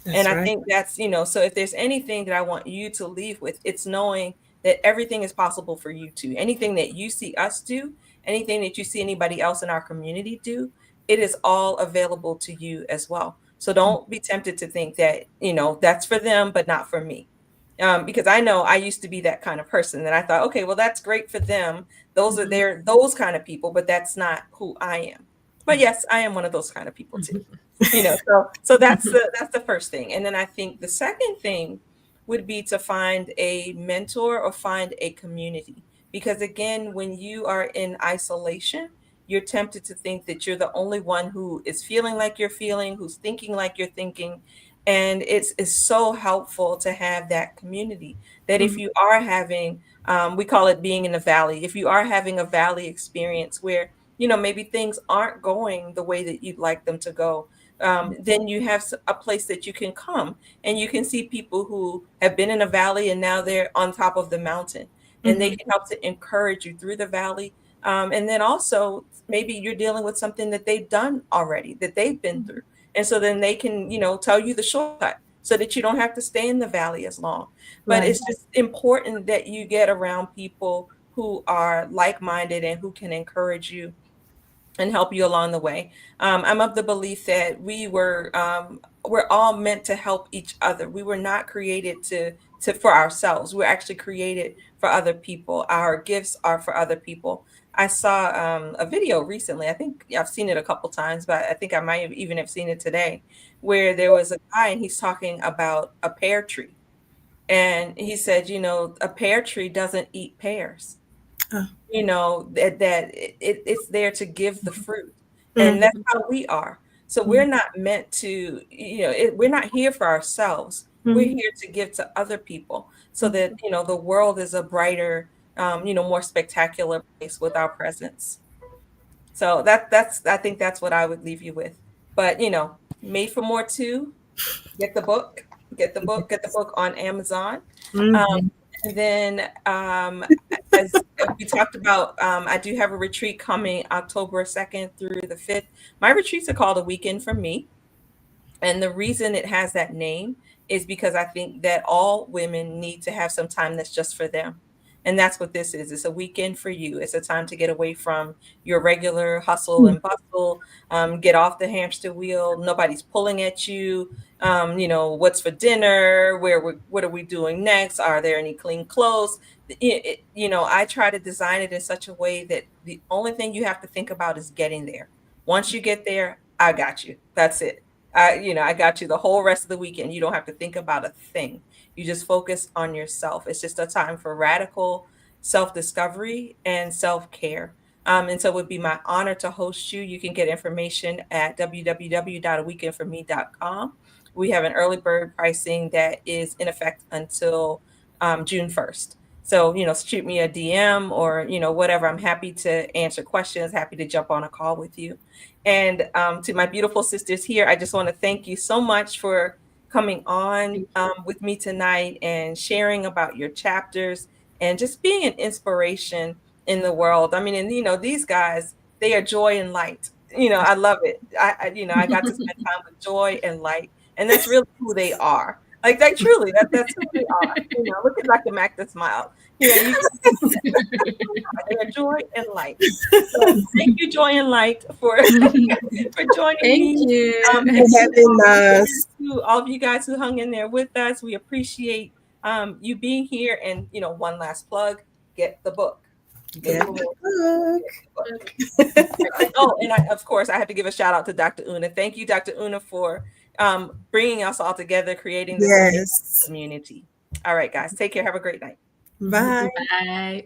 And I think that's, so if there's anything that I want you to leave with, it's knowing that everything is possible for you too. Anything that you see us do, anything that you see anybody else in our community do, it is all available to you as well. So don't be tempted to think that, that's for them, but not for me. Because I know I used to be that kind of person that I thought, okay, well, that's great for them. Those are those kind of people, but that's not who I am. But yes, I am one of those kind of people too. So that's the first thing. And then I think the second thing would be to find a mentor or find a community. Because again, when you are in isolation, you're tempted to think that you're the only one who is feeling like you're feeling, who's thinking like you're thinking. And it's so helpful to have that community, that if you are having, we call it being in the valley, if you are having a valley experience where, maybe things aren't going the way that you'd like them to go, then you have a place that you can come and you can see people who have been in a valley and now they're on top of the mountain, and they can help to encourage you through the valley. And then also maybe you're dealing with something that they've done already, that they've been through. And so then they can, tell you the shortcut so that you don't have to stay in the valley as long. But it's just important that you get around people who are like-minded and who can encourage you and help you along the way. I'm of the belief that we're all meant to help each other. We were not created for ourselves. We're actually created for other people. Our gifts are for other people. I saw a video recently. I think I've seen it a couple times, but I think I might have even seen it today, where there was a guy and he's talking about a pear tree. And he said, a pear tree doesn't eat pears. That it's there to give the fruit. And that's how we are. So we're not meant to, we're not here for ourselves. We're here to give to other people so that, the world is a brighter, more spectacular place with our presence. So I think that's what I would leave you with. But, Made for More too. Get the book on Amazon. And then, as we talked about, I do have a retreat coming October 2nd through the 5th. My retreats are called A Weekend for Me. And the reason it has that name is because I think that all women need to have some time that's just for them. And that's what this is. It's a weekend for you. It's a time to get away from your regular hustle and bustle, get off the hamster wheel. Nobody's pulling at you. What's for dinner? What are we doing next? Are there any clean clothes? I try to design it in such a way that the only thing you have to think about is getting there. Once you get there, I got you. That's it. I got you the whole rest of the weekend. You don't have to think about a thing. You just focus on yourself. It's just a time for radical self-discovery and self-care. And so it would be my honor to host you. You can get information at www.aweekendforme.com. We have an early bird pricing that is in effect until June 1st. So, shoot me a DM or, whatever. I'm happy to answer questions, happy to jump on a call with you. And to my beautiful sisters here, I just want to thank you so much for coming on with me tonight and sharing about your chapters and just being an inspiration in the world. I mean, and these guys, they are joy and light. I love it. I got to spend time with joy and light, and that's really who they are. Like truly, that's who they are. Look at Dr. Mac that smile. They're joy and light. So thank you, Joy and Light, for joining me. Thank you for having us. To all of you guys who hung in there with us, we appreciate you being here. And one last plug: get the book. Get the book. Oh, and of course, I have to give a shout out to Dr. Una. Thank you, Dr. Una, for bringing us all together, creating this community. All right, guys, take care. Have a great night. Bye. Bye.